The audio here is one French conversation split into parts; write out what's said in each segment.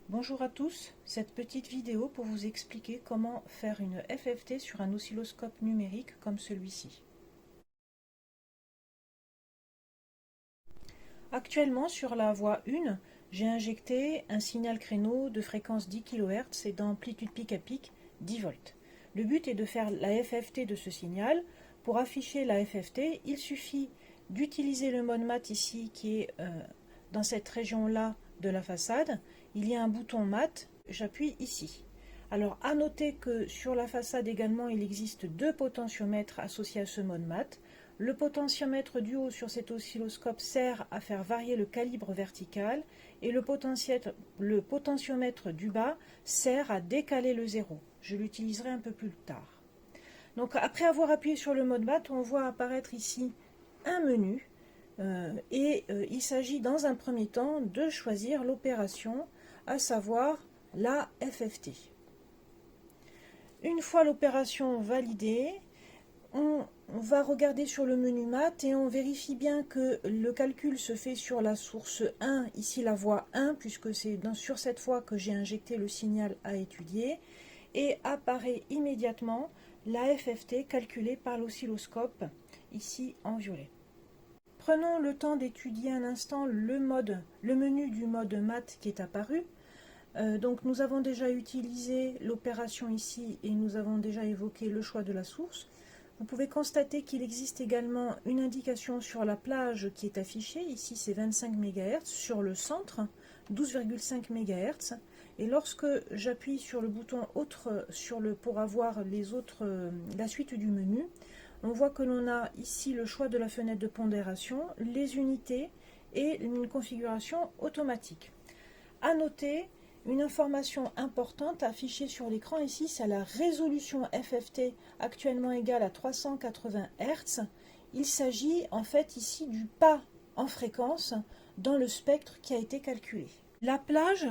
Bonjour à tous, cette petite vidéo pour vous expliquer comment faire une FFT sur un oscilloscope numérique comme celui-ci. Actuellement sur la voie 1, j'ai injecté un signal créneau de fréquence 10 kHz et d'amplitude pic à pic 10 volts. Le but est de faire la FFT de ce signal. Pour afficher la FFT, il suffit d'utiliser le mode mat ici qui est dans cette région-là de la façade. Il y a un bouton mat, j'appuie ici. Alors à noter que sur la façade également il existe deux potentiomètres associés à ce mode mat. Le potentiomètre du haut sur cet oscilloscope sert à faire varier le calibre vertical et le potentiomètre du bas sert à décaler le zéro. Je l'utiliserai un peu plus tard. Donc après avoir appuyé sur le mode mat, on voit apparaître ici un menu il s'agit dans un premier temps de choisir l'opération, à savoir la FFT. Une fois l'opération validée, on va regarder sur le menu mat et on vérifie bien que le calcul se fait sur la source 1, ici la voie 1, puisque c'est sur cette voie que j'ai injecté le signal à étudier, et apparaît immédiatement la FFT calculée par l'oscilloscope, ici en violet. Prenons le temps d'étudier un instant le menu du mode mat qui est apparu. Donc nous avons déjà utilisé l'opération ici et nous avons déjà évoqué le choix de la source. Vous pouvez constater qu'il existe également une indication sur la plage qui est affichée. Ici c'est 25 MHz, sur le centre 12,5 MHz. Et lorsque j'appuie sur le bouton autre pour avoir la suite du menu, on voit que l'on a ici le choix de la fenêtre de pondération, les unités et une configuration automatique. À noter, une information importante affichée sur l'écran ici, c'est la résolution FFT actuellement égale à 380 Hz. Il s'agit en fait ici du pas en fréquence dans le spectre qui a été calculé. La plage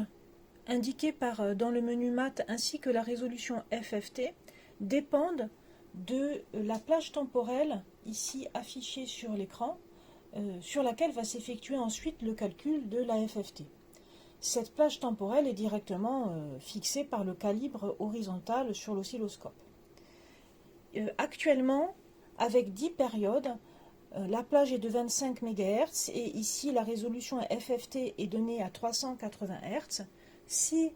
indiquée dans le menu mat ainsi que la résolution FFT dépendent de la plage temporelle ici affichée sur l'écran sur laquelle va s'effectuer ensuite le calcul de la FFT. Cette plage temporelle est directement fixée par le calibre horizontal sur l'oscilloscope. Actuellement, avec 10 périodes, la plage est de 25 MHz et ici la résolution FFT est donnée à 380 Hz. Si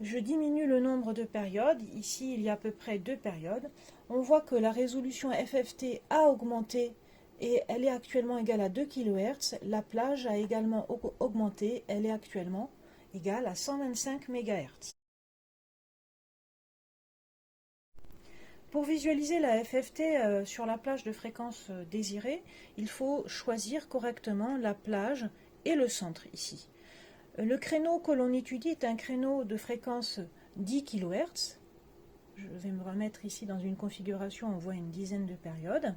je diminue le nombre de périodes, ici il y a à peu près 2 périodes, on voit que la résolution FFT a augmenté et elle est actuellement égale à 2 kHz. La plage a également augmenté, elle est actuellement égale à 125 MHz. Pour visualiser la FFT sur la plage de fréquence désirée, il faut choisir correctement la plage et le centre ici. Le créneau que l'on étudie est un créneau de fréquence 10 kHz. Je vais me remettre ici dans une configuration, on voit une dizaine de périodes.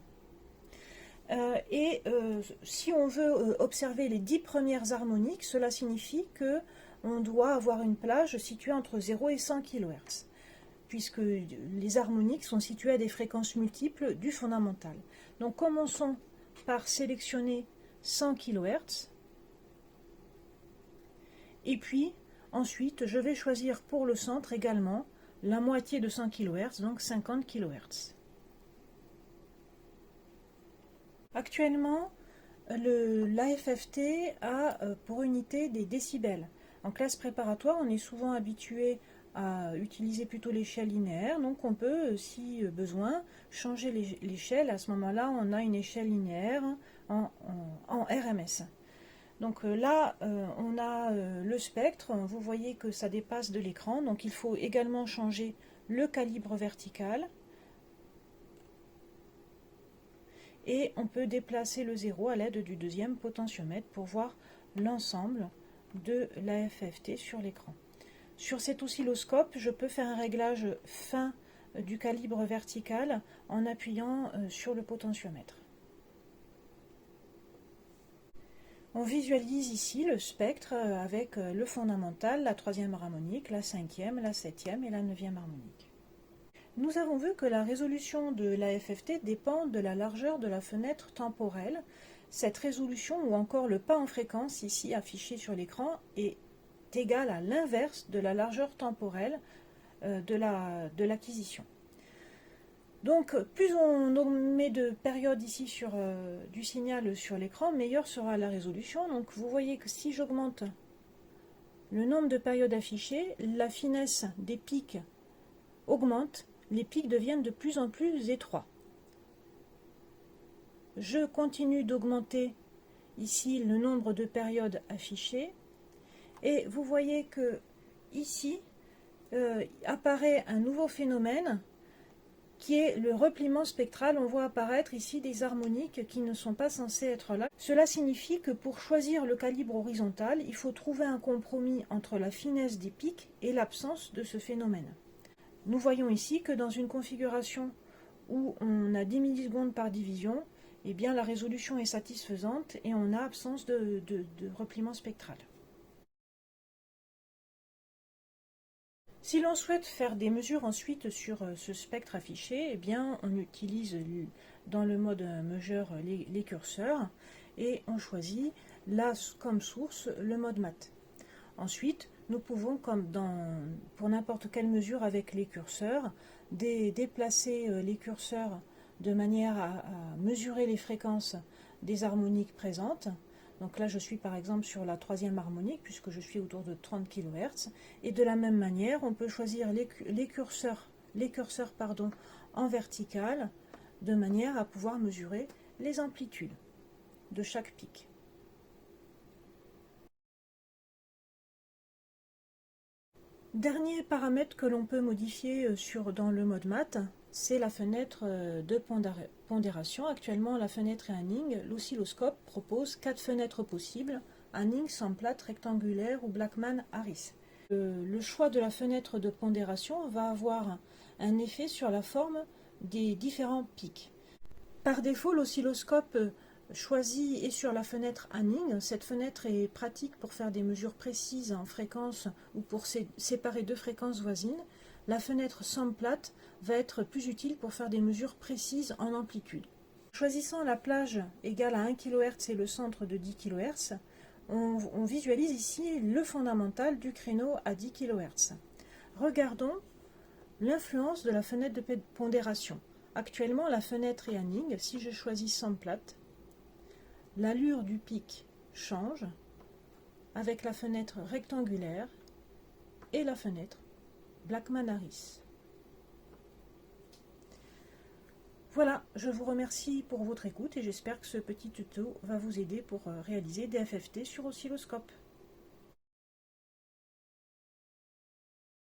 Si on veut observer les 10 premières harmoniques, cela signifie qu'on doit avoir une plage située entre 0 et 100 kHz, puisque les harmoniques sont situées à des fréquences multiples du fondamental. Donc commençons par sélectionner 100 kHz. Et puis, ensuite, je vais choisir pour le centre également la moitié de 100 kHz, donc 50 kHz. Actuellement, l'AFFT a pour unité des décibels. En classe préparatoire, on est souvent habitué à utiliser plutôt l'échelle linéaire, donc on peut, si besoin, changer l'échelle. À ce moment-là, on a une échelle linéaire en RMS. Donc là, on a le spectre, vous voyez que ça dépasse de l'écran, donc il faut également changer le calibre vertical. Et on peut déplacer le zéro à l'aide du deuxième potentiomètre pour voir l'ensemble de la FFT sur l'écran. Sur cet oscilloscope, je peux faire un réglage fin du calibre vertical en appuyant sur le potentiomètre. On visualise ici le spectre avec le fondamental, la troisième harmonique, la cinquième, la septième et la neuvième harmonique. Nous avons vu que la résolution de la FFT dépend de la largeur de la fenêtre temporelle. Cette résolution ou encore le pas en fréquence ici affiché sur l'écran est égale à l'inverse de la largeur temporelle de l'acquisition. Donc, plus on met de périodes ici du signal sur l'écran, meilleure sera la résolution. Donc, vous voyez que si j'augmente le nombre de périodes affichées, la finesse des pics augmente, les pics deviennent de plus en plus étroits. Je continue d'augmenter ici le nombre de périodes affichées, et vous voyez que ici apparaît un nouveau phénomène qui est le repliement spectral. On voit apparaître ici des harmoniques qui ne sont pas censées être là. Cela signifie que pour choisir le calibre horizontal, il faut trouver un compromis entre la finesse des pics et l'absence de ce phénomène. Nous voyons ici que dans une configuration où on a 10 millisecondes par division, eh bien la résolution est satisfaisante et on a absence de repliement spectral. Si l'on souhaite faire des mesures ensuite sur ce spectre affiché, eh bien on utilise dans le mode Measure les curseurs et on choisit là comme source le mode mat. Ensuite, nous pouvons, comme pour n'importe quelle mesure avec les curseurs, déplacer les curseurs de manière à mesurer les fréquences des harmoniques présentes. Donc là, je suis par exemple sur la troisième harmonique, puisque je suis autour de 30 kHz. Et de la même manière, on peut choisir les curseurs en vertical, de manière à pouvoir mesurer les amplitudes de chaque pic. Dernier paramètre que l'on peut modifier dans le mode mat, c'est la fenêtre de pondération. Actuellement, la fenêtre est Hanning. L'oscilloscope propose 4 fenêtres possibles: Hanning, Samplat, rectangulaire ou Blackman-Harris. Le choix de la fenêtre de pondération va avoir un effet sur la forme des différents pics. Par défaut, l'oscilloscope choisi est sur la fenêtre Hanning. Cette fenêtre est pratique pour faire des mesures précises en fréquence ou pour séparer deux fréquences voisines. La fenêtre Samplat va être plus utile pour faire des mesures précises en amplitude. Choisissant la plage égale à 1 kHz et le centre de 10 kHz, on visualise ici le fondamental du créneau à 10 kHz. Regardons l'influence de la fenêtre de pondération. Actuellement, la fenêtre est Hanning. Si je choisis Samplat, l'allure du pic change avec la fenêtre rectangulaire et la fenêtre Blackman-Harris. Voilà, je vous remercie pour votre écoute et j'espère que ce petit tuto va vous aider pour réaliser des FFT sur oscilloscope.